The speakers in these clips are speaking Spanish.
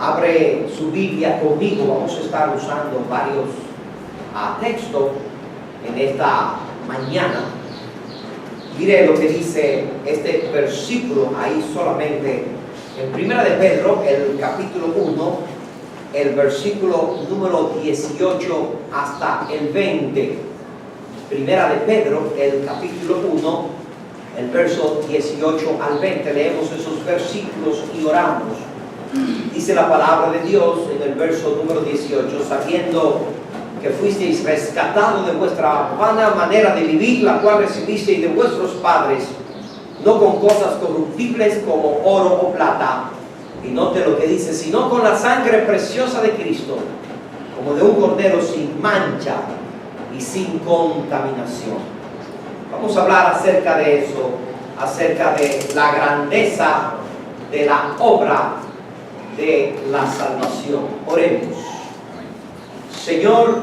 abre su Biblia conmigo. Vamos a estar usando varios textos en esta mañana. Mire lo que dice este versículo ahí solamente en Primera de Pedro, el capítulo 1, el versículo número 18 hasta el 20. Primera de Pedro, el capítulo 1, el verso 18 al 20. Leemos esos versículos y oramos. Dice la palabra de Dios en el verso número 18: sabiendo que fuisteis rescatados de vuestra vana manera de vivir, la cual recibisteis de vuestros padres, no con cosas corruptibles como oro o plata, y note lo que dice, sino con la sangre preciosa de Cristo, como de un cordero sin mancha y sin contaminación. Vamos a hablar acerca de eso, acerca de la grandeza de la obra de la salvación. Oremos. Señor,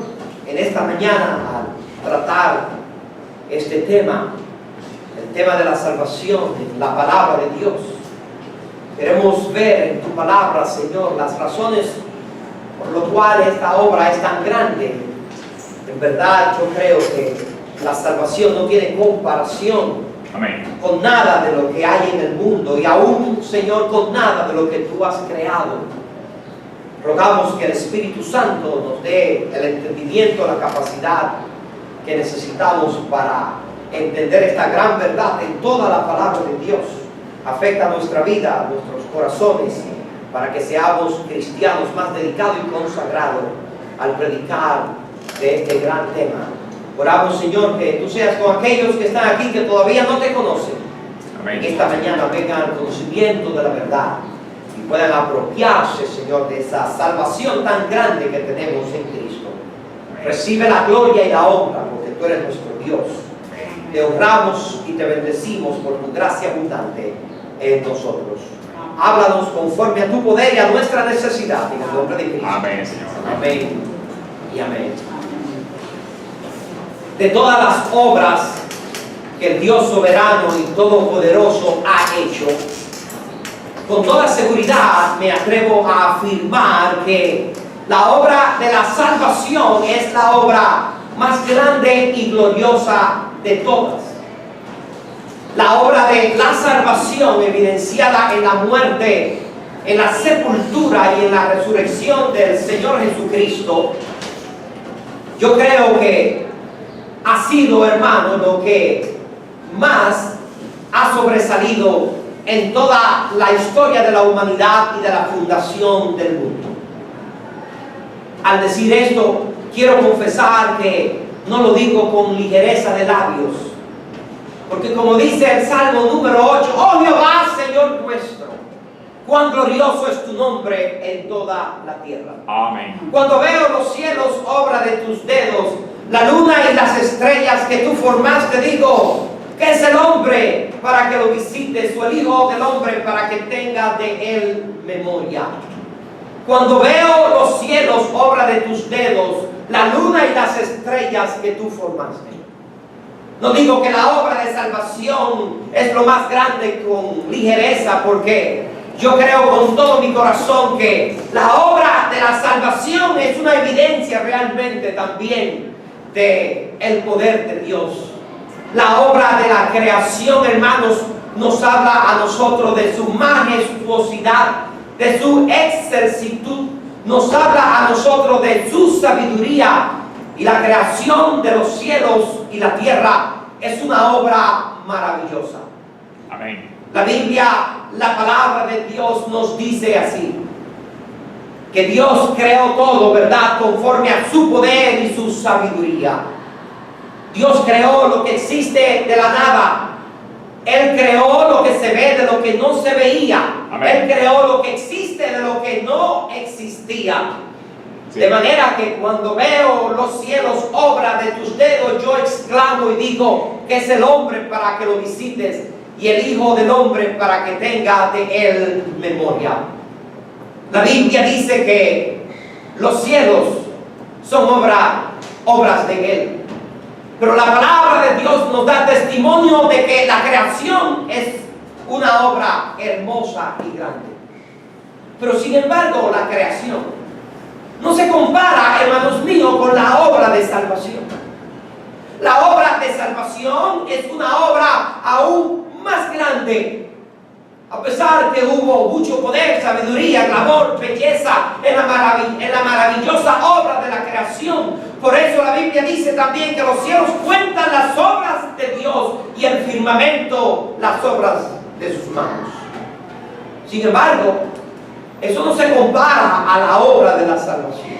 en esta mañana, al tratar este tema, el tema de la salvación, la palabra de Dios, queremos ver en tu palabra, Señor, las razones por las cuales esta obra es tan grande. En verdad, yo creo que la salvación no tiene comparación con nada de lo que hay en el mundo, y aún, Señor, con nada de lo que tú has creado. Rogamos que el Espíritu Santo nos dé el entendimiento, la capacidad que necesitamos para entender esta gran verdad en toda la palabra de Dios. Afecta nuestra vida, nuestros corazones, para que seamos cristianos más dedicados y consagrados al predicar de este gran tema. Oramos, Señor, que tú seas con aquellos que están aquí que todavía no te conocen. Amén. Que esta mañana vengan al conocimiento de la verdad y puedan apropiarse, Señor, de esa salvación tan grande que tenemos en Cristo. Amén. Recibe la gloria y la honra, porque tú eres nuestro Dios. Amén. Te honramos y te bendecimos por tu gracia abundante en nosotros. Háblanos conforme a tu poder y a nuestra necesidad, en el nombre de Cristo. Amén, Señor. Amén y amén. De todas las obras que el Dios soberano y todopoderoso ha hecho, con toda seguridad me atrevo a afirmar que la obra de la salvación es la obra más grande y gloriosa de todas. La obra de la salvación evidenciada en la muerte, en la sepultura y en la resurrección del Señor Jesucristo, yo creo que ha sido, hermano, lo que más ha sobresalido en toda la historia de la humanidad y de la fundación del mundo. Al decir esto, quiero confesar que no lo digo con ligereza de labios, porque como dice el Salmo número 8, oh Jehová, Señor nuestro, cuán glorioso es tu nombre en toda la tierra. Amén. Cuando veo los cielos, obra de tus dedos, la luna y las estrellas que tú formaste, digo, ¿qué es el hombre para que lo visites, o el hijo del hombre para que tenga de él memoria? Cuando veo los cielos, obra de tus dedos, la luna y las estrellas que tú formaste. No digo que la obra de salvación es lo más grande con ligereza, porque yo creo con todo mi corazón que la obra de la salvación es una evidencia realmente también de el poder de Dios. La obra de la creación, hermanos, nos habla a nosotros de su majestuosidad, de su excelsitud, nos habla a nosotros de su sabiduría, y la creación de los cielos y la tierra es una obra maravillosa. Amén. La Biblia, la palabra de Dios nos dice así, que Dios creó todo, ¿verdad?, conforme a su poder y su sabiduría. Dios creó lo que existe de la nada. Él creó lo que se ve de lo que no se veía. Amén. Él creó lo que existe de lo que no existía. Sí. De manera que cuando veo los cielos, obra de tus dedos, yo exclamo y digo, ¿qué es el hombre para que lo visites? Y el Hijo del Hombre para que tenga de él memoria. La Biblia dice que los cielos son obras de él. Pero la palabra de Dios nos da testimonio de que la creación es una obra hermosa y grande. Pero sin embargo, la creación no se compara, hermanos míos, con la obra de salvación. La obra de salvación es una obra aún más grande. A pesar que hubo mucho poder, sabiduría, clamor, belleza en la maravillosa obra de la creación. Por eso la Biblia dice también que los cielos cuentan las obras de Dios y el firmamento las obras de sus manos. Sin embargo, eso no se compara a la obra de la salvación.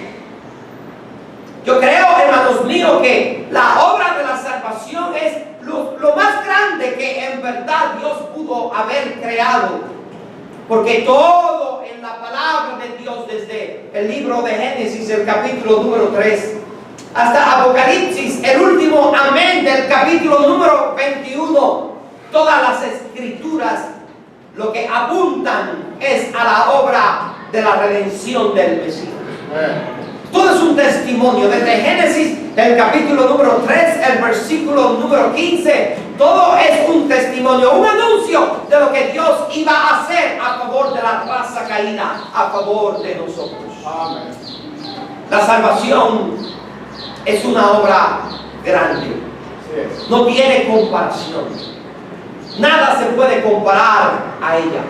Yo creo, hermanos míos, que la obra de la salvación es lo más grande que en verdad Dios pudo haber creado. Porque todo en la palabra de Dios, desde el libro de Génesis, el capítulo número 3, hasta Apocalipsis, el último amén del capítulo número 21, todas las escrituras lo que apuntan es a la obra de la redención del Mesías. Todo es un testimonio, desde Génesis, el capítulo número 3, el versículo número 15, todo es un testimonio, un anuncio de lo que Dios iba a hacer a favor de la raza caída, a favor de nosotros. Amén. La salvación es una obra grande, no tiene comparación, nada se puede comparar a ella.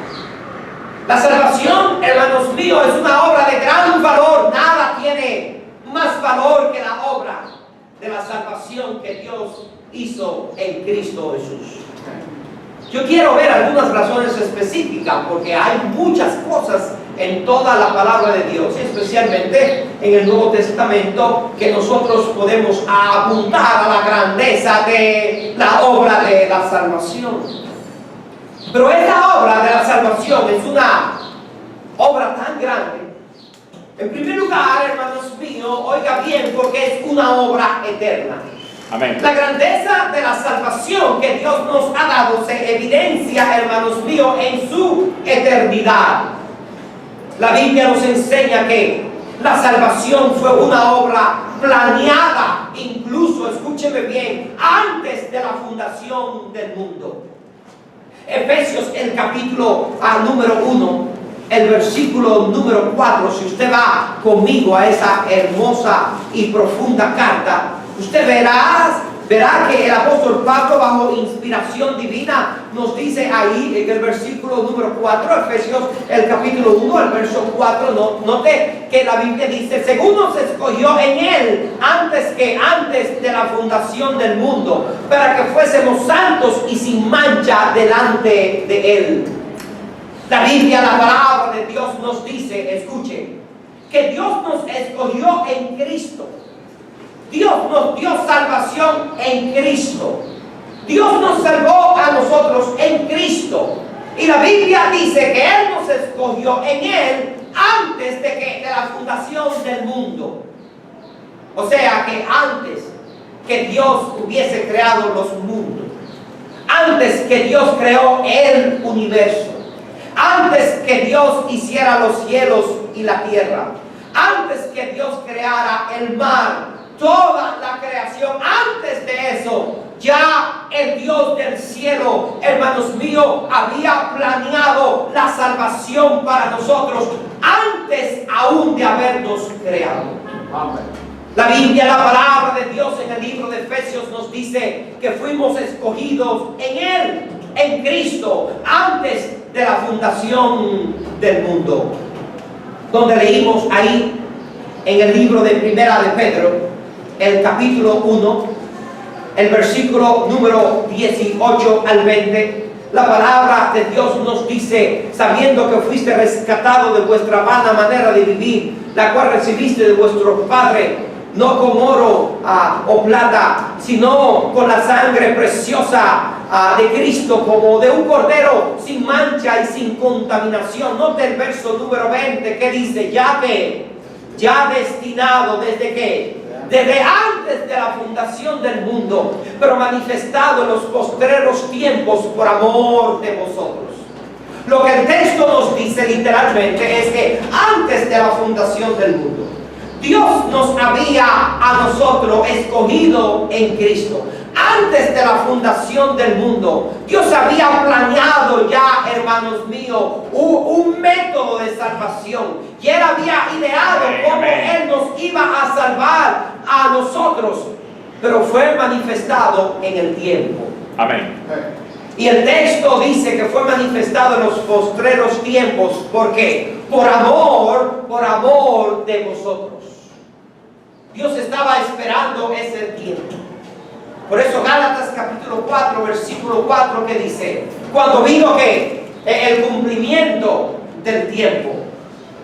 La salvación, hermanos míos, es una obra de gran valor. Nada tiene más valor que la obra de la salvación que Dios hizo en Cristo Jesús. Yo quiero ver algunas razones específicas, porque hay muchas cosas en toda la palabra de Dios, especialmente en el Nuevo Testamento, que nosotros podemos apuntar a la grandeza de la obra de la salvación. Pero esta obra de la salvación es una obra tan grande. En primer lugar, hermanos míos, oiga bien, porque es una obra eterna. Amén. La grandeza de la salvación que Dios nos ha dado se evidencia, hermanos míos, en su eternidad. La Biblia nos enseña que la salvación fue una obra planeada, incluso, escúcheme bien, antes de la fundación del mundo. Efesios, el capítulo número 1, el versículo número 4, si usted va conmigo a esa hermosa y profunda carta, usted verá que el apóstol Pablo, bajo inspiración divina, nos dice ahí en el versículo número 4, Efesios, el capítulo 1, el verso 4, note que la Biblia dice: según nos escogió en Él antes de la fundación del mundo, para que fuésemos santos y sin mancha delante de Él. La Biblia, la palabra de Dios nos dice, escuche, que Dios nos escogió en Cristo. Dios nos dio salvación en Cristo. Dios nos salvó a nosotros en Cristo. Y la Biblia dice que Él nos escogió en Él antes de la fundación del mundo. O sea que antes que Dios hubiese creado los mundos, antes que Dios creó el universo, antes que Dios hiciera los cielos y la tierra, antes que Dios creara el mar, toda la creación, antes de eso, ya el Dios del cielo, hermanos míos, había planeado la salvación para nosotros antes aún de habernos creado. Amén. La Biblia, la palabra de Dios en el libro de Efesios nos dice que fuimos escogidos en Él, en Cristo, antes de la fundación del mundo. Donde leímos ahí en el libro de Primera de Pedro, el capítulo 1, el versículo número 18 al 20, la palabra de Dios nos dice: sabiendo que fuiste rescatado de vuestra vana manera de vivir, la cual recibiste de vuestro Padre, no con oro o plata, sino con la sangre preciosa de Cristo, como de un cordero sin mancha y sin contaminación. Note el verso número 20 que dice: ya destinado desde antes de la fundación del mundo, pero manifestado en los postreros tiempos por amor de vosotros. Lo que el texto nos dice literalmente es que antes de la fundación del mundo, Dios nos había a nosotros escogido en Cristo. Antes de la fundación del mundo, Dios había planeado dado ya, hermanos míos, un método de salvación. Y Él había ideado cómo Él nos iba a salvar a nosotros, pero fue manifestado en el tiempo. Amén. Y el texto dice que fue manifestado en los postreros tiempos. ¿Por qué? Por amor de vosotros. Dios estaba esperando ese tiempo. Por eso Gálatas capítulo 4, versículo 4, que dice: cuando vino que el cumplimiento del tiempo,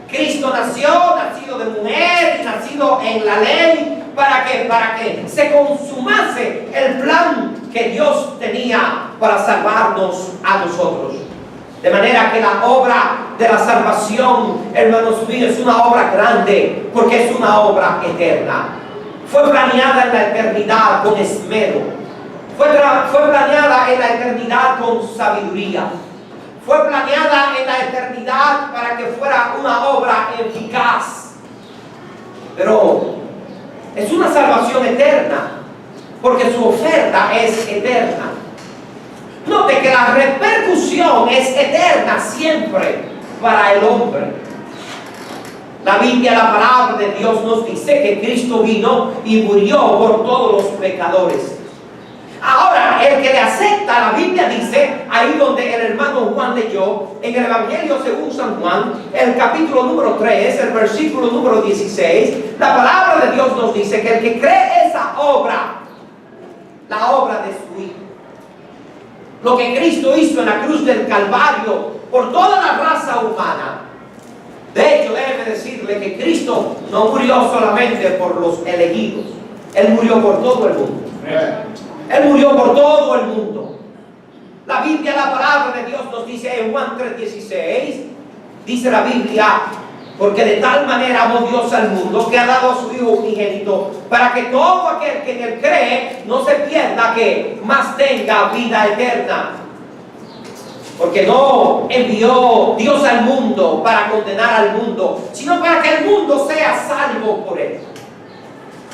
Cristo nacido de mujer y nacido en la ley, para que se consumase el plan que Dios tenía para salvarnos a nosotros. De manera que la obra de la salvación, hermanos míos, es una obra grande, porque es una obra eterna. Fue planeada en la eternidad con esmero. Fue planeada en la eternidad con sabiduría. Fue planeada en la eternidad para que fuera una obra eficaz. Pero es una salvación eterna, porque su oferta es eterna. Note que la repercusión es eterna siempre para el hombre. La Biblia, la palabra de Dios, nos dice que Cristo vino y murió por todos los pecadores. Ahora, el que le acepta, la Biblia dice, ahí donde el hermano Juan leyó, en el Evangelio según San Juan, el capítulo número 3, el versículo número 16, la palabra de Dios nos dice que el que cree esa obra, la obra de su Hijo, lo que Cristo hizo en la cruz del Calvario por toda la raza humana. De hecho, déjeme decirle que Cristo no murió solamente por los elegidos. Él murió por todo el mundo. Él murió por todo el mundo. La Biblia, la palabra de Dios nos dice en Juan 3:16, dice la Biblia: porque de tal manera amó Dios al mundo que ha dado a su Hijo unigénito, para que todo aquel que en él cree no se pierda, que más tenga vida eterna. Porque no envió Dios al mundo para condenar al mundo, sino para que el mundo sea salvo por él.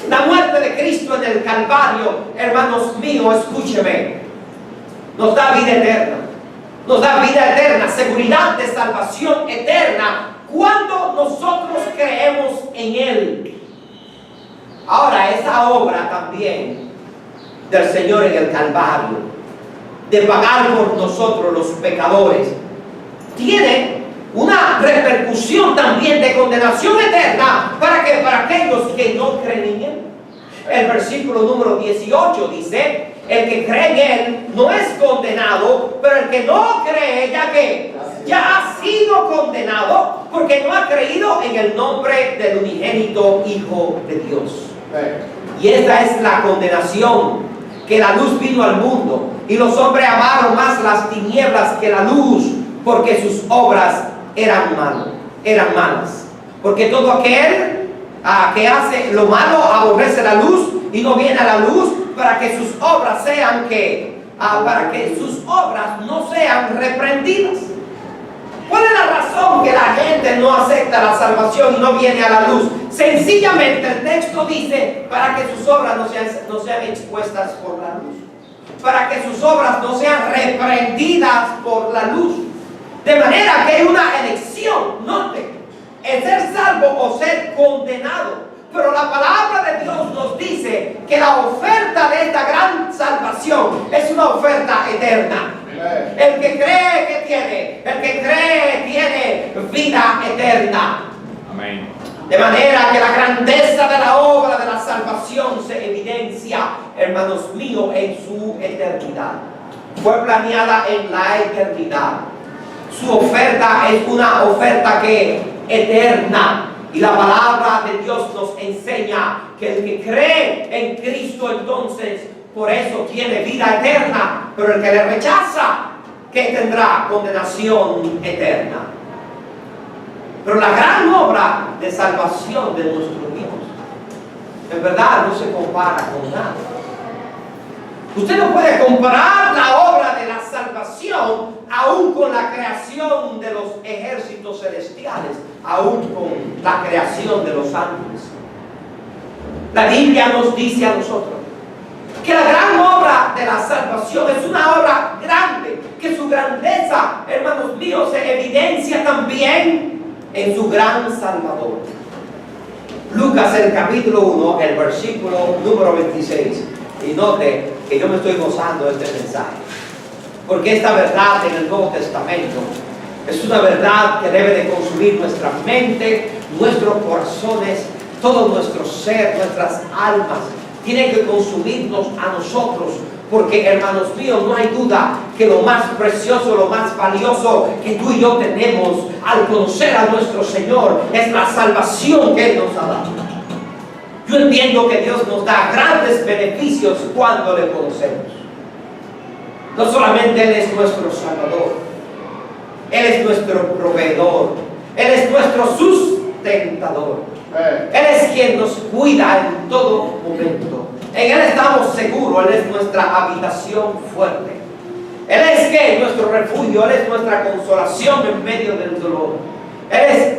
La muerte de Cristo en el Calvario, hermanos míos, escúcheme, nos da vida eterna. Nos da vida eterna, seguridad de salvación eterna, cuando nosotros creemos en Él. Ahora, esa obra también del Señor en el Calvario, de pagar por nosotros los pecadores, tiene una repercusión también de condenación eterna para aquellos que no creen en Él. El versículo número 18 dice: el que cree en Él no es condenado, pero el que no cree, ya ha sido condenado, porque no ha creído en el nombre del unigénito Hijo de Dios. Y esta es la condenación, que la luz vino al mundo, y los hombres amaron más las tinieblas que la luz, porque sus obras eran malas. Porque todo aquel que hace lo malo aborrece la luz y no viene a la luz, para que sus obras para que sus obras no sean reprendidas. ¿Cuál es la razón que la gente no acepta la salvación y no viene a la luz? Sencillamente el texto dice: para que sus obras no sean expuestas por la luz, para que sus obras no sean reprendidas por la luz. De manera que hay una elección, note, el ser salvo o ser condenado. Pero la palabra de Dios nos dice que la oferta de esta gran salvación es una oferta eterna. El que cree tiene vida eterna. Amén. De manera que la grandeza de la obra de la salvación se evidencia, hermanos míos, en su eternidad. Fue planeada en la eternidad. Su oferta es una oferta que es eterna. Y la palabra de Dios nos enseña que el que cree en Cristo, entonces, por eso tiene vida eterna. Pero el que le rechaza, ¿qué tendrá? Condenación eterna. Pero la gran obra de salvación de nuestro Dios, en verdad, no se compara con nada. Usted no puede comparar la obra de la salvación aún con la creación de los ejércitos celestiales, aún con la creación de los ángeles. La Biblia nos dice a nosotros que la gran obra de la salvación es una obra grande, que su grandeza mío, se evidencia también en su gran Salvador. Lucas, el capítulo 1, el versículo número 26. Y note que yo me estoy gozando de este mensaje, porque esta verdad en el Nuevo Testamento es una verdad que debe de consumir nuestra mente, nuestros corazones, todo nuestro ser, nuestras almas. Tiene que consumirnos a nosotros, porque, hermanos míos, no hay duda que lo más precioso, lo más valioso que tú y yo tenemos al conocer a nuestro Señor es la salvación que Él nos ha dado. Yo entiendo que Dios nos da grandes beneficios cuando le conocemos. No solamente Él es nuestro Salvador, Él es nuestro proveedor, Él es nuestro sustentador, Él es quien nos cuida en todo momento. En Él estamos seguros, Él es nuestra habitación fuerte. Él es ¿qué? Nuestro refugio, Él es nuestra consolación en medio del dolor. Él es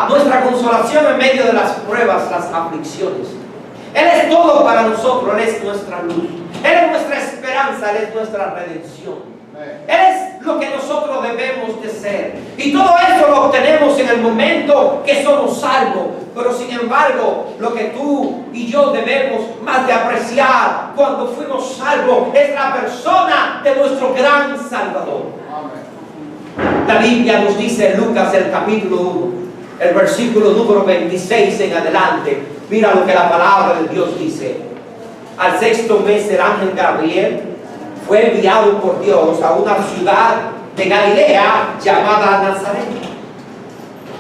nuestra consolación en medio de las pruebas, las aflicciones. Él es todo para nosotros, Él es nuestra luz. Él es nuestra esperanza, Él es nuestra redención. Él es lo que nosotros debemos de ser. Y todo eso lo obtenemos en el momento que somos salvos. Pero sin embargo, lo que tú y yo debemos más de apreciar cuando fuimos salvos es la persona de nuestro gran Salvador. La Biblia nos dice en Lucas, el capítulo 1, el versículo número 26 en adelante. Mira lo que la palabra de Dios dice. Al sexto mes el ángel Gabriel fue enviado por Dios a una ciudad de Galilea llamada Nazaret,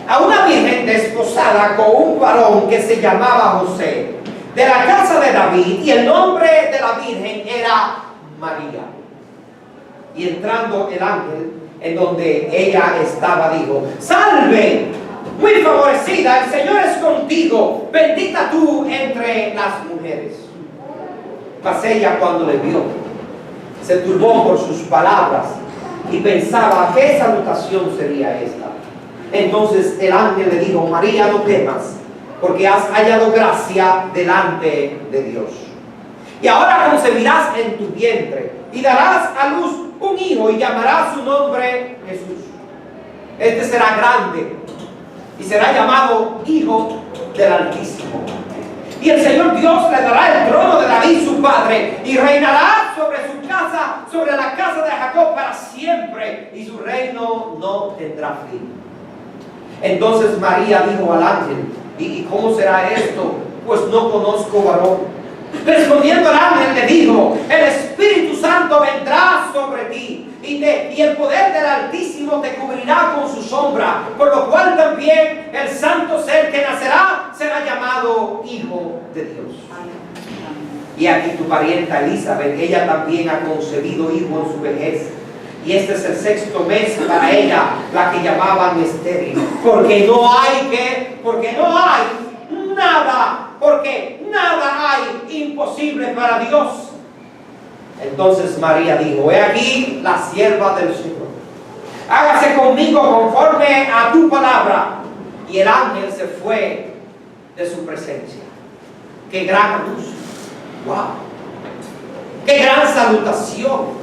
a una virgen desposada con un varón que se llamaba José, de la casa de David, y el nombre de la virgen era María. Y entrando el ángel en donde ella estaba, dijo: salve, muy favorecida, el Señor es contigo, bendita tú entre las mujeres. Mas ella, cuando le vio, se turbó por sus palabras y pensaba: ¿qué salutación sería esta? Entonces el ángel le dijo: María, no temas, porque has hallado gracia delante de Dios. Y ahora concebirás en tu vientre y darás a luz un hijo y llamarás su nombre Jesús. Este será grande y será llamado Hijo del Altísimo. Y el Señor Dios le dará el trono de David su padre, y reinará sobre su casa, sobre la casa de Jacob para siempre, y su reino no tendrá fin. Entonces María dijo al ángel: ¿y cómo será esto? Pues no conozco varón. Respondiendo el ángel le dijo: el Espíritu Santo vendrá sobre ti, y el poder del Altísimo te cubrirá con su sombra, por lo cual también el santo ser que nacerá será llamado Hijo de Dios. Y aquí tu parienta Elizabeth, ella también ha concebido hijo en su vejez, y este es el sexto mes para ella, la que llamaban estéril, porque no nada hay imposible para Dios. Entonces María dijo: he aquí la sierva del Señor, hágase conmigo conforme a tu palabra. Y el ángel se fue de su presencia. ¡Qué gran anuncio! ¡Wow! ¡Qué gran salutación!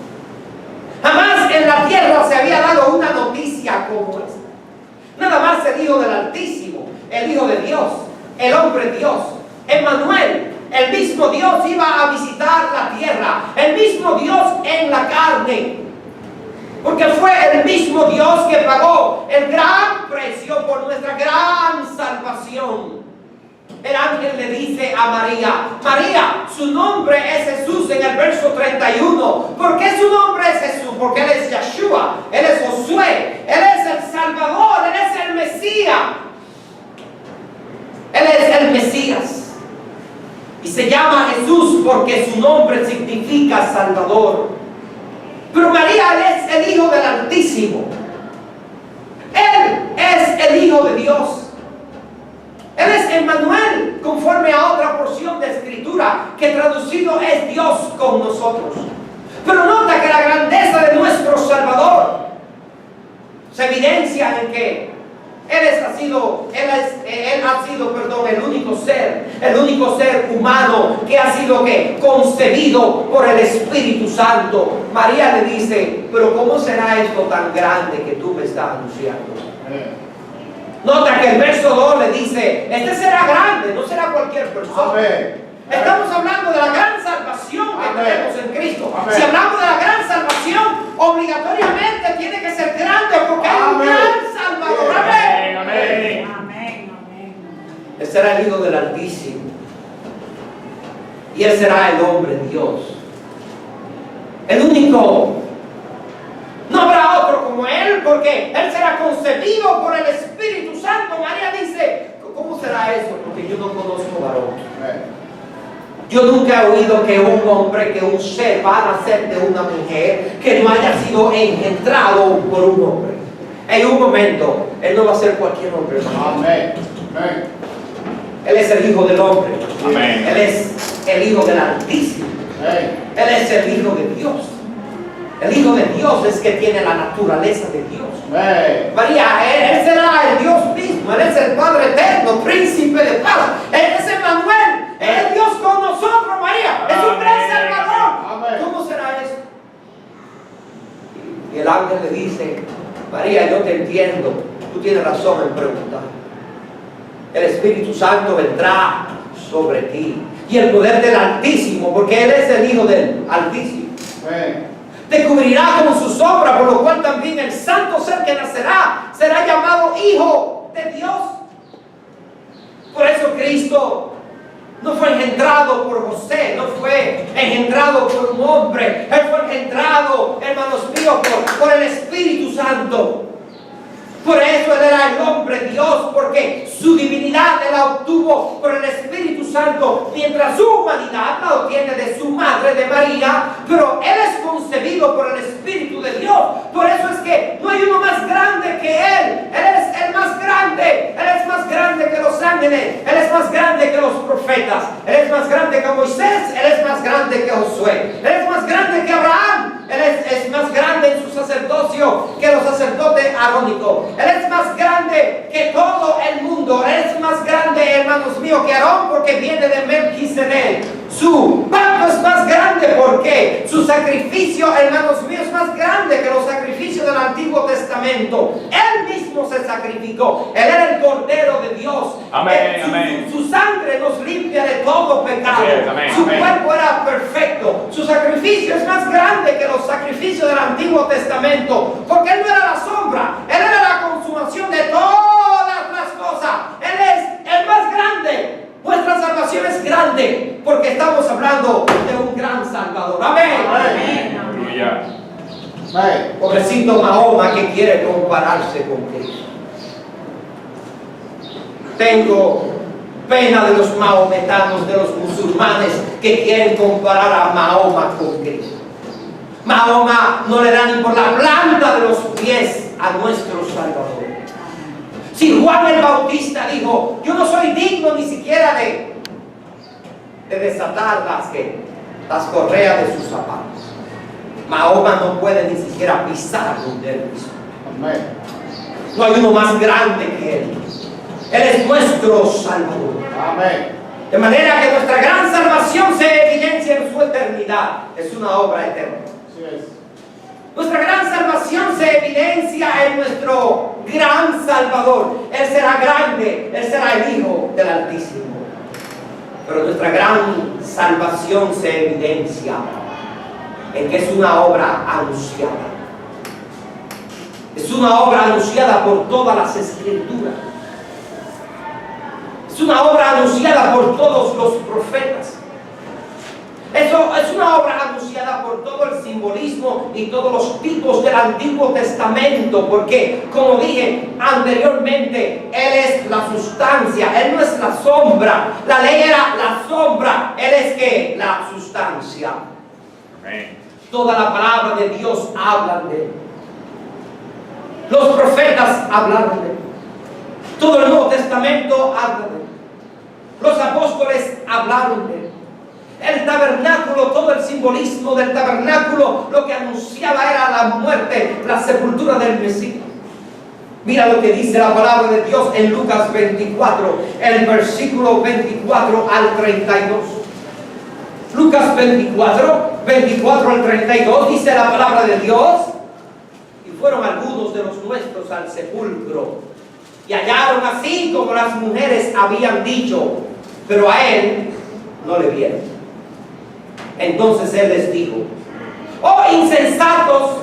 Jamás en la tierra se había dado una noticia como esta. Nada más el Hijo del Altísimo, el Hijo de Dios, el hombre Dios, Emmanuel, el mismo Dios iba a visitar la tierra, el mismo Dios en la carne, porque fue el mismo Dios que pagó el gran precio por nuestra gran salvación. El ángel le dice a María: María, su nombre es Jesús, en el verso 31. ¿Por qué su nombre es Jesús? Porque Él es Yeshua, Él es Josué, Él es el Salvador, Él es el Mesías. Él es el Mesías. Y se llama Jesús porque su nombre significa Salvador. Pero María, Él es el Hijo del Altísimo. Él es el Hijo de Dios. Él es Emmanuel, conforme a otra porción de Escritura, que traducido es Dios con nosotros. Pero nota que la grandeza de nuestro Salvador se evidencia en que Él es él ha sido, perdón, el único ser humano que ha sido concebido por el Espíritu Santo. María le dice, pero ¿cómo será esto tan grande que tú me estás anunciando? Nota que el verso 2 le dice, este será grande, no será cualquier persona. Amén. Estamos hablando de la gran salvación que Amén. tenemos en Cristo. Amén. Si hablamos de la gran salvación, obligatoriamente tiene que ser grande porque hay un Amén. gran Salvador. Amén. Amén. Amén, amén. Él será el Hijo del Altísimo. Y Él será el hombre Dios. El único. No habrá otro como Él, porque Él será concebido por el Espíritu Santo. María dice, ¿cómo será eso? Porque yo no conozco varón. Amén. Yo nunca he oído que un hombre, que un ser va a nacer de una mujer que no haya sido engendrado por un hombre. En un momento, Él no va a ser cualquier hombre, hermano. Amén. Amén. Él es el Hijo del hombre. Amén. Él es el Hijo del Altísimo. Amén. Él es el Hijo de Dios. El Hijo de Dios es que tiene la naturaleza de Dios. Amén. María, Él será el Dios mismo. Él es el Padre eterno, príncipe de paz. Él es Emmanuel. Él es Dios con nosotros, María. Es un gran Amén. Salvador. Amén. ¿Cómo será eso? Y el ángel le dice, María, yo te entiendo. Tú tienes razón en preguntar. El Espíritu Santo vendrá sobre ti. Y el poder del Altísimo, porque Él es el Hijo del Altísimo, Amén. te cubrirá con su sombra, por lo cual también el santo ser que nacerá será llamado Hijo de Dios. Por eso Cristo no fue engendrado por José, no fue engendrado por un hombre. Él fue engendrado, hermanos míos, por el Espíritu Santo. Por eso Él era el hombre Dios, porque su divinidad Él la obtuvo por el Espíritu Santo, mientras su humanidad la obtiene de su madre, de María, pero Él es concebido por el Espíritu de Dios. Por eso es que no hay uno más grande que Él. Él es el más grande. Él es más grande que los ángeles. Él es más grande que los profetas. Él es más grande que Moisés. Él es más grande que Josué. Él es más grande que Abraham. Él es más grande en su sacerdocio que los sacerdotes arónicos. Él es más grande que todo el mundo. Él es más grande, hermanos míos, que Aarón, porque viene de Melquisedec. Su pacto es más grande porque su sacrificio, hermanos míos, es más grande que los sacrificios del Antiguo Testamento. Él mismo se sacrificó. Él era el Cordero de Dios. Amén, amén. Su sangre nos limpia de todo pecado. Yes, amén, Su amén. cuerpo era perfecto. Su sacrificio es más grande que los sacrificios del Antiguo Testamento, porque Él no era la sombra, Él era la consumación de todas las cosas. Él es el más grande. Nuestra salvación es grande porque estamos hablando de un gran Salvador. Amén. Amén. Aleluya. Amén. Pobrecito Mahoma que quiere compararse con Cristo. Tengo pena de los mahometanos, de los musulmanes que quieren comparar a Mahoma con Cristo. Mahoma no le da ni por la planta de los pies a nuestro Salvador. Si Juan el Bautista dijo, yo no soy digno ni siquiera de desatar las correas de sus zapatos, Mahoma no puede ni siquiera pisar donde él pisó. Amén. No hay uno más grande que Él. Él es nuestro Salvador. Amén. De manera que nuestra gran salvación se evidencia en su eternidad. Es una obra eterna. Así es. Nuestra gran salvación se evidencia en nuestro gran Salvador. Él será grande, Él será el Hijo del Altísimo. Pero nuestra gran salvación se evidencia en que es una obra anunciada. Es una obra anunciada por todas las Escrituras. Es una obra anunciada por todos los profetas. Eso es una obra anunciada por todo el simbolismo y todos los tipos del Antiguo Testamento, porque, como dije anteriormente, Él es la sustancia, Él no es la sombra. La ley era la sombra, Él es que la sustancia. Amén. Toda la palabra de Dios habla de Él. Los profetas hablaron de Él. Todo el Nuevo Testamento habla de Él. Los apóstoles hablaron de Él. El tabernáculo, todo el simbolismo del tabernáculo, lo que anunciaba era la muerte, la sepultura del Mesías. Mira lo que dice la palabra de Dios en Lucas 24, el versículo 24 al 32. Lucas 24, 24 al 32 dice la palabra de Dios: y fueron algunos de los nuestros al sepulcro, y hallaron así como las mujeres habían dicho, pero a él no le vieron. Entonces él les dijo: oh insensatos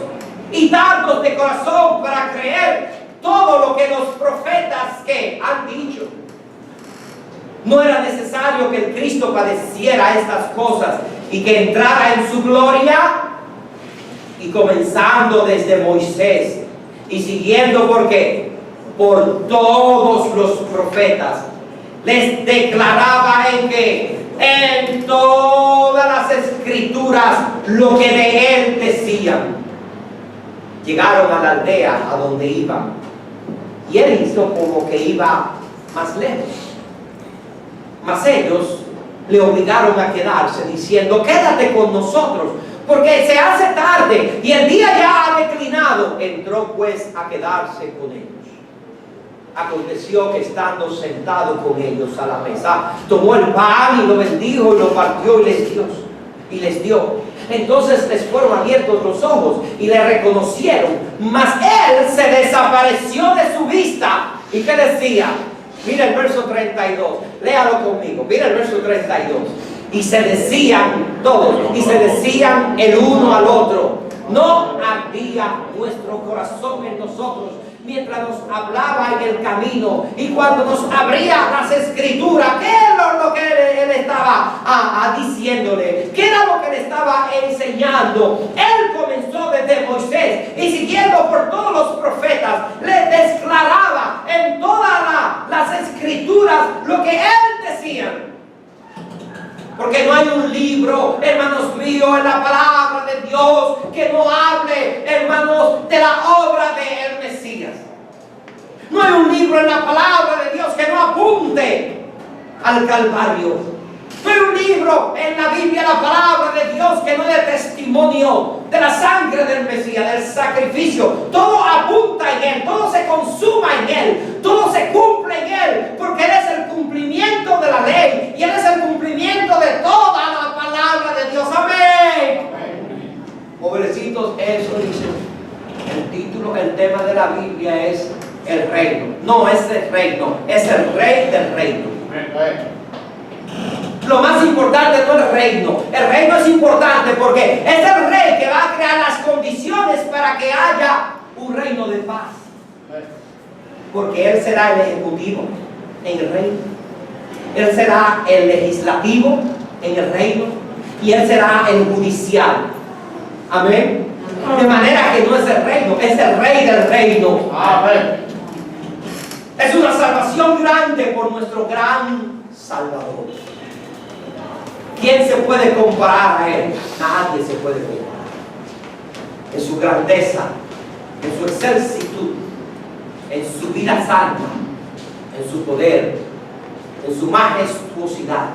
y tardos de corazón para creer todo lo que los profetas que han dicho. ¿No era necesario que el Cristo padeciera estas cosas y que entrara en su gloria? Y comenzando desde Moisés y siguiendo, ¿por qué? Por todos los profetas, les declaraba en que en todas las escrituras lo que de él decían. Llegaron a la aldea a donde iban, y él hizo como que iba más lejos. Mas ellos le obligaron a quedarse, diciendo: quédate con nosotros, porque se hace tarde y el día ya ha declinado. Entró pues a quedarse con ellos. Aconteció que estando sentado con ellos a la mesa, tomó el pan y lo bendijo y lo partió y les dio. Entonces les fueron abiertos los ojos y le reconocieron, mas él se desapareció de su vista. ¿Y qué decía? Mira el verso 32, léalo conmigo. Mira el verso 32. Y se decían todos, y se decían el uno al otro: no ardía nuestro corazón en nosotros mientras nos hablaba en el camino y cuando nos abría las escrituras. ¿Qué era lo que él estaba diciéndole? ¿Qué era lo que le estaba enseñando? Él comenzó desde Moisés y siguiendo por todos los profetas, le declaraba en todas las escrituras lo que él decía. Porque no hay un libro, hermanos míos, en la palabra de Dios que no hable, hermanos, de la obra de el Mesías. No hay un libro en la palabra de Dios que no apunte al Calvario. No hay un libro en la Biblia, la palabra de Dios, que no dé testimonio de la sangre del Mesías, del sacrificio. Todo apunta en él, todo se consuma en él, todo se cumple en él, porque él es el cumplimiento de la ley y él es el cumplimiento de toda la palabra de Dios. Amén. Pobrecitos, eso dice el título, el tema de la Biblia es el reino. No es el reino, es el rey del reino. Lo más importante no es el reino. El reino es importante porque es el rey que va a crear las condiciones para que haya un reino de paz. Porque él será el ejecutivo en el reino, él será el legislativo en el reino y él será el judicial. Amén. De manera que no es el reino, es el rey del reino. Amén. Es una salvación grande por nuestro gran Salvador. ¿Quién se puede comparar a él? Nadie se puede comparar. En su grandeza, en su excelsitud, en su vida santa, en su poder, en su majestuosidad,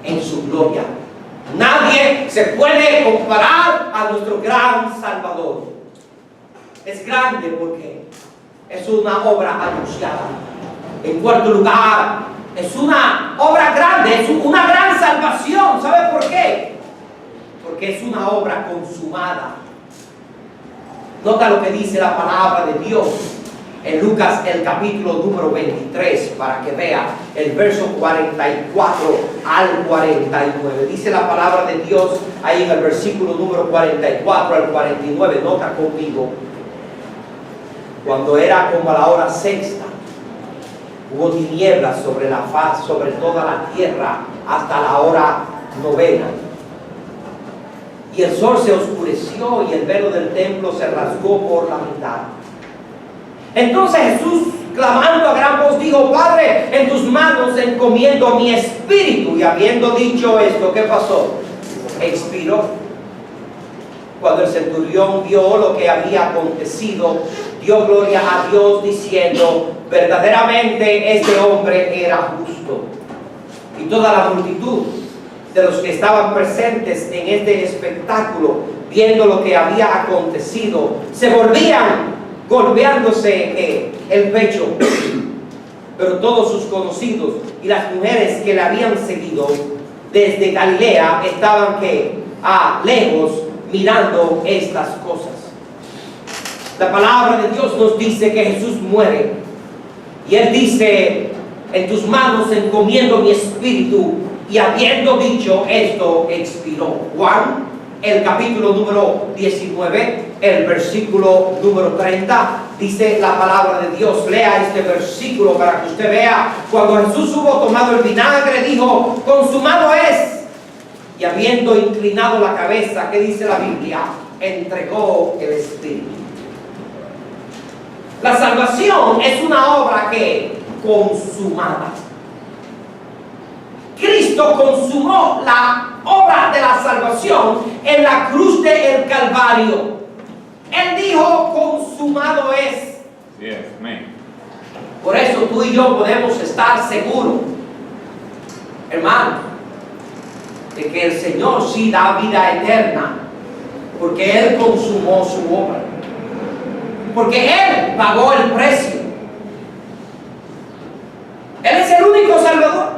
en su gloria. Nadie se puede comparar a nuestro gran Salvador. Es grande porque es una obra anunciada. En cuarto lugar, es una obra grande, es una gran salvación. ¿Sabe por qué? Porque es una obra consumada. Nota lo que dice la palabra de Dios en Lucas, el capítulo número 23, para que vea el verso 44 al 49. Dice la palabra de Dios ahí en el versículo número 44 al 49. Nota conmigo. Cuando era como a la hora sexta, hubo tinieblas sobre la faz, sobre toda la tierra, hasta la hora novena. Y el sol se oscureció y el velo del templo se rasgó por la mitad. Entonces Jesús, clamando a gran voz, dijo: Padre, en tus manos encomiendo mi espíritu. Y habiendo dicho esto, ¿qué pasó? Expiró. Cuando el centurión vio lo que había acontecido, dio gloria a Dios diciendo: verdaderamente este hombre era justo. Y toda la multitud de los que estaban presentes en este espectáculo, viendo lo que había acontecido, se volvían golpeándose el pecho. Pero todos sus conocidos y las mujeres que le habían seguido desde Galilea estaban lejos mirando estas cosas. La palabra de Dios nos dice que Jesús muere y Él dice: en tus manos encomiendo mi espíritu, y habiendo dicho esto expiró. Juan, el capítulo número 19, el versículo número 30, dice la palabra de Dios. Lea este versículo para que usted vea. Cuando Jesús hubo tomado el vinagre, dijo: consumado es. Y habiendo inclinado la cabeza, ¿qué dice la Biblia? Entregó el espíritu. La salvación es una obra consumada. Cristo consumó la obra de la salvación en la cruz del Calvario. Él dijo: consumado es. Yes, amén. Por eso tú y yo podemos estar seguros, hermano, de que el Señor sí da vida eterna, porque Él consumó su obra, porque Él pagó el precio. Él es el único Salvador,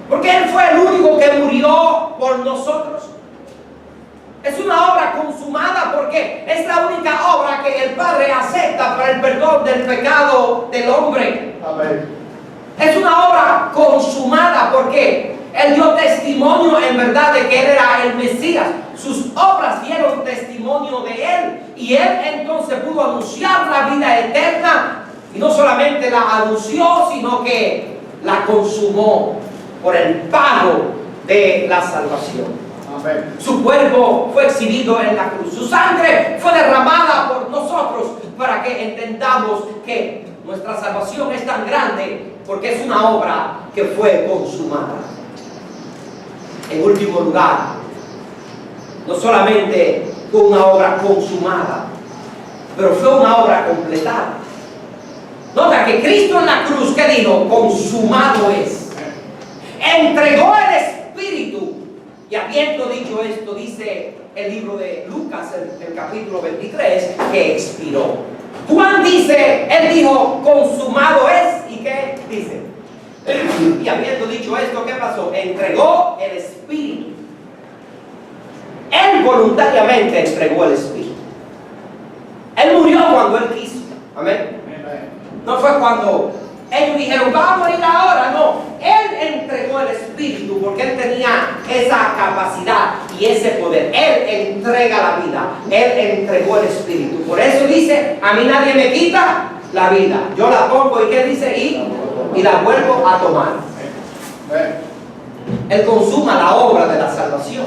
porque Él fue el único que murió por nosotros. Es una obra consumada porque es la única obra que el Padre acepta para el perdón del pecado del hombre. Amén. Es una obra consumada porque Él dio testimonio en verdad de que Él era el Mesías. Sus obras dieron testimonio de Él, y Él entonces pudo anunciar la vida eterna, y no solamente la anunció, sino que la consumó por el pago de la salvación. Amén. Su cuerpo fue exhibido en la cruz, su sangre fue derramada por nosotros, para que entendamos que nuestra salvación es tan grande porque es una obra que fue consumada. En último lugar, no solamente fue una obra consumada, pero fue una obra completada. Nota que Cristo en la cruz, ¿qué dijo? Consumado es. Entregó el Espíritu. Y habiendo dicho esto, dice el libro de Lucas, el capítulo 23, que expiró. Juan dice, él dijo: consumado es. ¿Y qué dice? Y habiendo dicho esto, ¿qué pasó? Entregó el Espíritu. Él voluntariamente entregó el Espíritu. Él murió cuando Él quiso. Amén. No fue cuando ellos dijeron: vamos a ir ahora. No, Él entregó el Espíritu porque Él tenía esa capacidad y ese poder. Él entrega la vida. Él entregó el Espíritu. Por eso dice: a mí nadie me quita la vida. Yo la pongo. ¿Y qué dice? Y la vuelvo a tomar. Él consuma la obra de la salvación.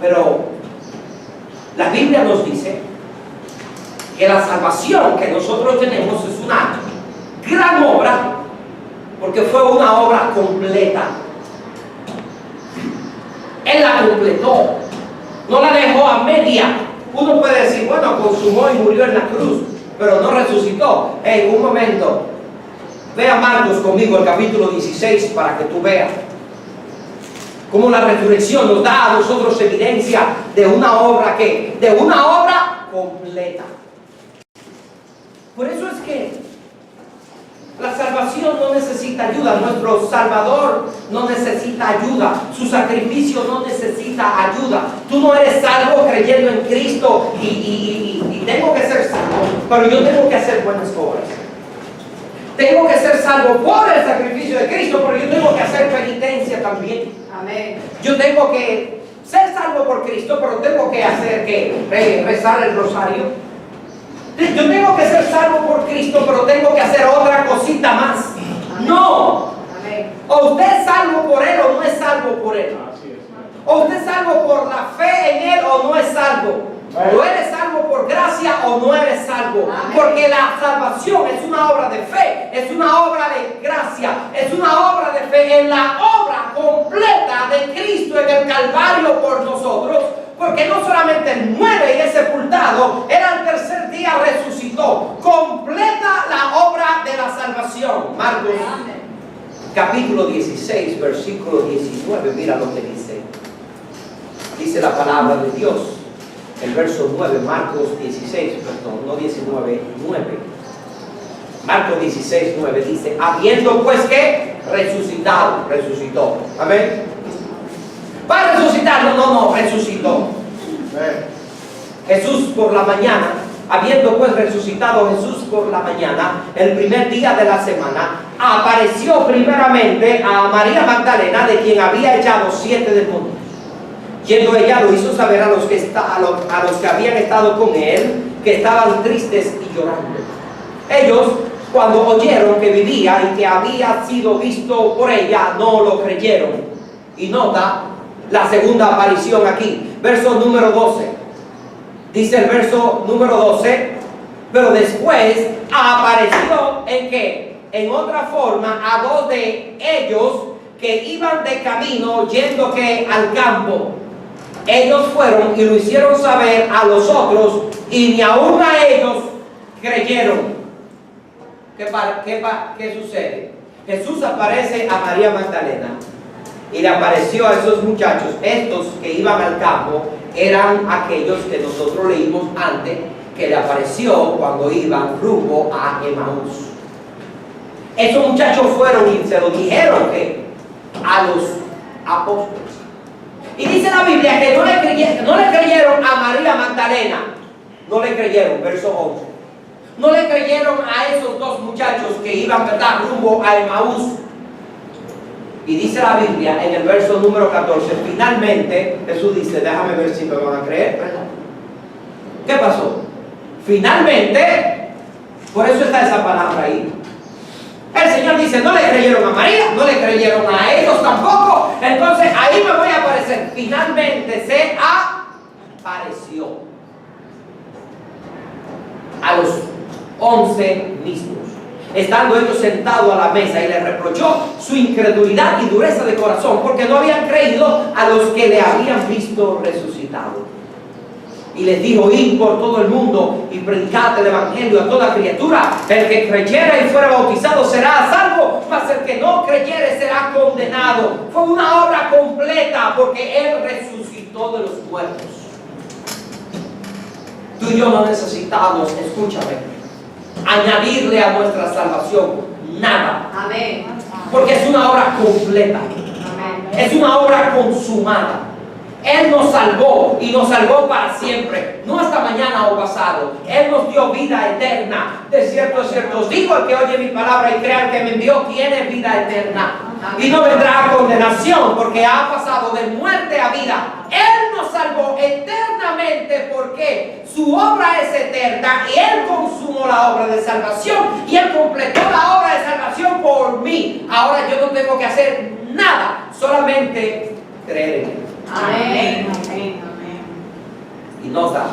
Pero la Biblia nos dice que la salvación que nosotros tenemos es una gran obra, porque fue una obra completa. Él la completó, no la dejó a media. Uno puede decir: bueno, consumó y murió en la cruz, pero no resucitó. En un momento, vea Marcos conmigo, el capítulo 16, para que tú veas cómo la resurrección nos da a nosotros evidencia de una obra completa. Por eso es que la salvación no necesita ayuda. Nuestro Salvador no necesita ayuda. Su sacrificio no necesita ayuda. Tú no eres salvo creyendo en Cristo y tengo que ser salvo, pero yo tengo que hacer buenas obras. Tengo que ser salvo por el sacrificio de Cristo, pero yo tengo que hacer penitencia también. Amén. Yo tengo que ser salvo por Cristo, pero tengo que hacer rezar el rosario. Yo tengo que ser salvo por Cristo, pero tengo que hacer otra cosita más. Amén. No. Amén. O usted es salvo por Él o no es salvo por Él. O usted es salvo por la fe en Él o no es salvo. O eres salvo por gracia o no eres salvo. Amén. Porque la salvación es una obra de fe, es una obra de gracia, es una obra de fe en la obra completa de Cristo en el Calvario por nosotros. Porque no solamente muere y es sepultado, Él al tercer día resucitó. Completa la obra de la salvación. Marcos capítulo 16, versículo 19. Mira lo que dice. Dice la palabra de Dios. el verso 9, Marcos 16, perdón, no 19, 9. Marcos 16, 9 dice, habiendo pues que resucitó. Amén. ¿Va a resucitar? No, resucitó. Jesús por la mañana, habiendo pues resucitado Jesús por la mañana, el primer día de la semana, apareció primeramente a María Magdalena, de quien había echado 7 demonios. Yendo ella lo hizo saber a los que habían estado con él, que estaban tristes y llorando. Ellos, cuando oyeron que vivía y que había sido visto por ella, no lo creyeron. Y nota la segunda aparición aquí, verso número 12. Dice el verso número 12, pero después apareció en que, en otra forma, a 2 de ellos que iban de camino yendo que al campo. Ellos fueron y lo hicieron saber a los otros, y ni aún a ellos creyeron. ¿Qué sucede? Jesús aparece a María Magdalena y le apareció a esos muchachos. Estos que iban al campo eran aquellos que nosotros leímos antes, que le apareció cuando iban rumbo a Emaús. Esos muchachos fueron y se lo dijeron a los apóstoles. Y dice la Biblia que no le creyeron a María Magdalena. No le creyeron, verso 11. No le creyeron a esos 2 muchachos que iban, ¿verdad?, rumbo a Emaús. Y dice la Biblia en el verso número 14, finalmente, Jesús dice, déjame ver si me van a creer, ¿verdad? ¿Qué pasó? Finalmente, por eso está esa palabra ahí. El Señor dice, no le creyeron a María, no le creyeron a ellos tampoco, entonces ahí me voy a aparecer. Finalmente se apareció a los 11 mismos, estando ellos sentados a la mesa, y les reprochó su incredulidad y dureza de corazón, porque no habían creído a los que le habían visto resucitado. Y les dijo, id por todo el mundo y predicad el evangelio a toda criatura. El que creyere y fuera bautizado será salvo, mas el que no creyere será condenado. Fue una obra completa, porque Él resucitó de los muertos. Tú y yo no necesitamos, escúchame, añadirle a nuestra salvación nada. Amén. Porque es una obra completa. Amén. Es una obra consumada. Él nos salvó y nos salvó para siempre, no hasta mañana o pasado. Él nos dio vida eterna. De cierto, os digo, el que oye mi palabra y crea el que me envió tiene vida eterna. Y no vendrá a condenación, porque ha pasado de muerte a vida. Él nos salvó eternamente, porque su obra es eterna y Él consumó la obra de salvación y Él completó la obra de salvación por mí. Ahora yo no tengo que hacer nada, solamente creer en Él. Amén. Y nota,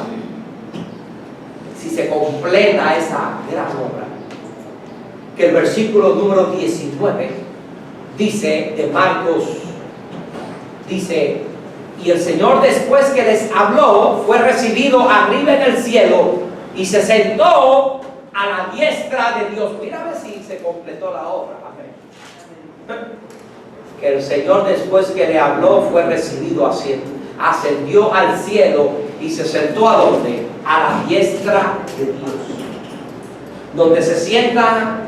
si se completa esa gran obra, que el versículo número 19 dice de Marcos, dice, y el Señor, después que les habló, fue recibido arriba en el cielo y se sentó a la diestra de Dios. Mira a ver si se completó la obra. Amén. Que el Señor, después que le habló, fue recibido, ascendió al cielo y se sentó ¿a dónde? A la diestra de Dios, donde se sientan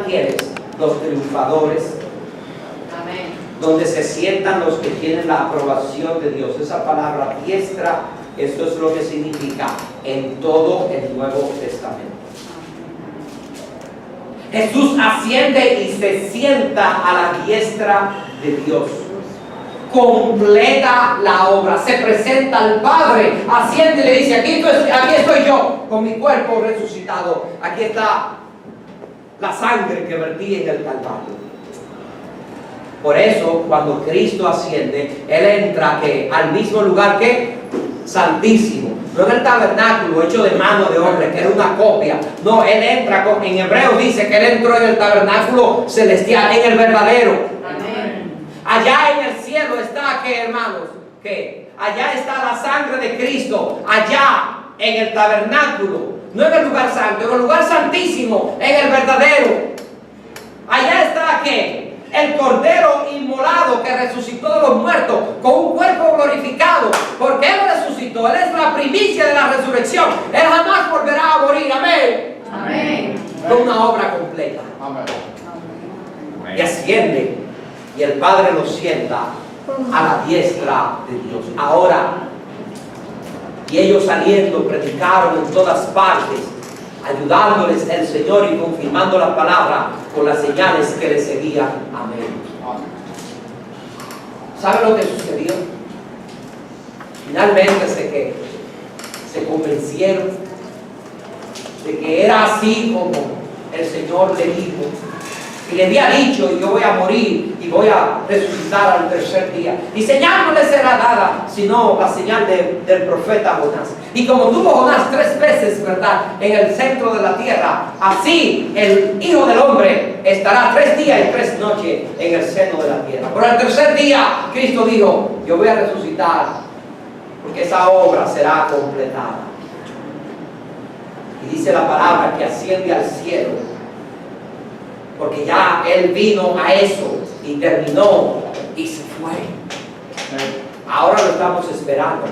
¿quiénes? Los triunfadores. Amén. Donde se sientan los que tienen la aprobación de Dios. Esa palabra diestra, esto es lo que significa en todo el Nuevo Testamento. Jesús asciende y se sienta a la diestra de Dios. Completa la obra, se presenta al Padre, asciende y le dice, aquí estoy yo, con mi cuerpo resucitado. Aquí está la sangre que vertí en el Calvario. Por eso, cuando Cristo asciende, Él entra al mismo lugar que santísimo. No en el tabernáculo hecho de mano de hombre, que era una copia. No, Él entra, en Hebreos dice que Él entró en el tabernáculo celestial, en el verdadero. Amén. Allá en el cielo está, ¿qué, hermanos? ¿Qué? Allá está la sangre de Cristo, allá en el tabernáculo. No en el lugar santo, en el lugar santísimo, en el verdadero. Allá está, ¿qué? El Cordero inmolado que resucitó de los muertos con un cuerpo glorificado, porque Él resucitó Cristo. Él es la primicia de la resurrección. Él jamás volverá a morir. Amén. Amén. Fue una obra completa. Y asciende. Y el Padre lo sienta a la diestra de Dios. Ahora, y ellos saliendo predicaron en todas partes, ayudándoles el Señor y confirmando la palabra con las señales que le seguían. Amén. ¿Sabe lo que sucedió? Finalmente se convencieron de que era así como el Señor le dijo. Y le había dicho, y yo voy a morir y voy a resucitar al tercer día. Y señal no le será dada, sino la señal del profeta Jonás. Y como tuvo Jonás 3 veces, ¿verdad?, en el centro de la tierra, así el Hijo del Hombre estará 3 días y 3 noches en el seno de la tierra. Pero al tercer día, Cristo dijo, yo voy a resucitar, porque esa obra será completada. Y dice la palabra que asciende al cielo, porque ya Él vino a eso y terminó y se fue. Ahora lo estamos esperando.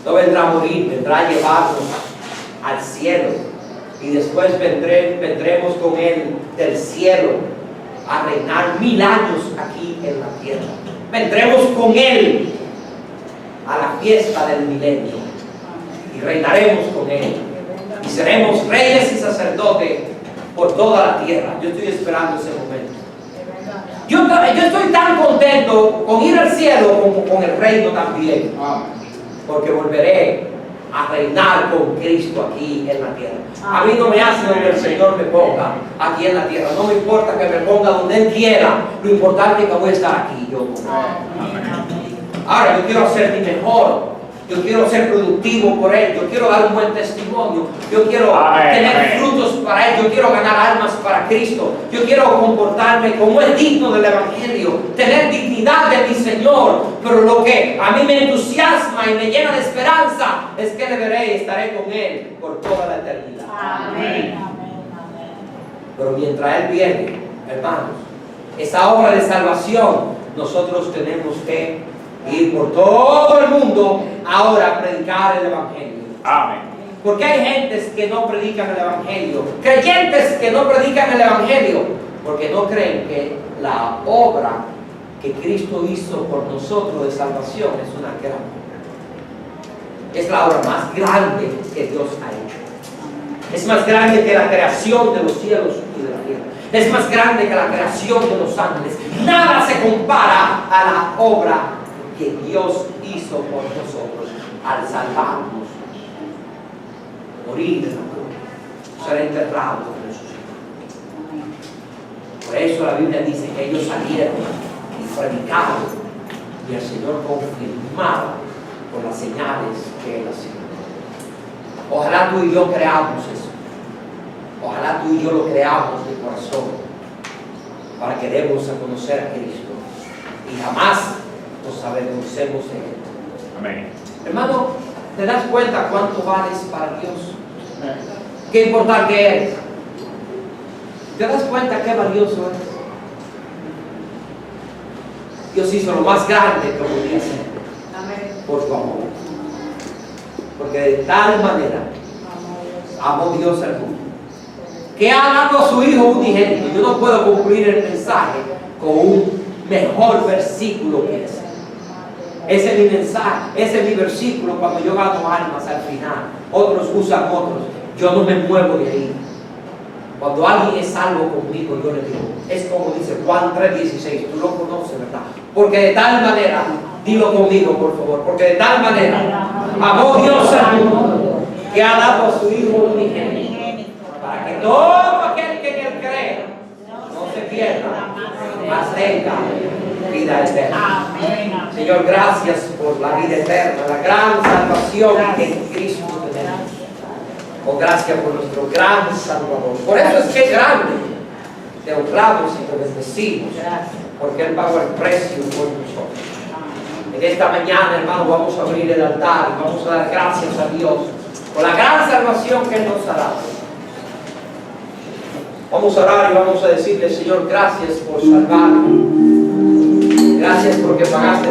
No vendrá a morir, vendrá a llevarnos al cielo. Y después vendremos con Él del cielo a reinar 1000 años aquí en la tierra. Vendremos con Él a la fiesta del milenio y reinaremos con Él. Y seremos reyes y sacerdotes por toda la tierra. Yo estoy esperando ese momento. Yo estoy tan contento con ir al cielo como con el reino también. Porque volveré a reinar con Cristo aquí en la tierra. A mí no me hace donde el Señor me ponga aquí en la tierra. No me importa que me ponga donde Él quiera. Lo importante es que voy a estar aquí yo. Ahora yo quiero hacer mi mejor. Yo quiero ser productivo por Él. Yo quiero dar un buen testimonio. Yo quiero tener frutos para Él. Yo quiero ganar almas para Cristo. Yo quiero comportarme como es digno del Evangelio. Tener dignidad de mi Señor. Pero lo que a mí me entusiasma y me llena de esperanza es que le veré y estaré con Él por toda la eternidad. Amén. Pero mientras Él viene, hermanos, esa obra de salvación, nosotros tenemos que ir por todo el mundo ahora a predicar el Evangelio. Amén. Porque hay gentes que no predican el Evangelio, creyentes que no predican el Evangelio, porque no creen que la obra que Cristo hizo por nosotros de salvación es una gran obra. Es la obra más grande que Dios ha hecho. Es más grande que la creación de los cielos y de la tierra. Es más grande que la creación de los ángeles. Nada se compara a la obra que Dios hizo por nosotros al salvarnos, morir en la cruz, ser enterrado y resucitar. Por eso la Biblia dice que ellos salieron y predicaron y el Señor confirmaba con las señales que Él hacía. Ojalá tú y yo creamos eso. Ojalá tú y yo lo creamos de corazón para que demos a conocer a Cristo y jamás nos avergoncemos de Él. Amén. Hermano, ¿te das cuenta cuánto vales para Dios? Qué importante eres. ¿Te das cuenta qué valioso eres? Dios hizo lo más grande que podía hacer por su amor. Porque de tal manera amó Dios al mundo que ha dado a su Hijo unigénito. Yo no puedo concluir el mensaje con un mejor versículo que ese. Ese es mi mensaje, ese es mi versículo cuando yo gano almas al final. Otros usan otros. Yo no me muevo de ahí. Cuando alguien es salvo conmigo, yo le digo, es como dice Juan 3:16, tú lo conoces, ¿verdad? Porque de tal manera, dilo conmigo por favor, porque de tal manera amó Dios al mundo que ha dado a su Hijo unigénito para que todo aquel que en Él cree no se pierda, mas tenga vida eterna. Señor, gracias por la vida eterna, la gran salvación que en Cristo tenemos. Oh, gracias por nuestro gran Salvador. Por eso es que es grande. Te honramos y te bendecimos, porque Él pagó el precio por nosotros. En esta mañana, hermano, vamos a abrir el altar y vamos a dar gracias a Dios por la gran salvación que Él nos ha dado. Vamos a orar y vamos a decirle, Señor, gracias por salvarme. Gracias porque pagaste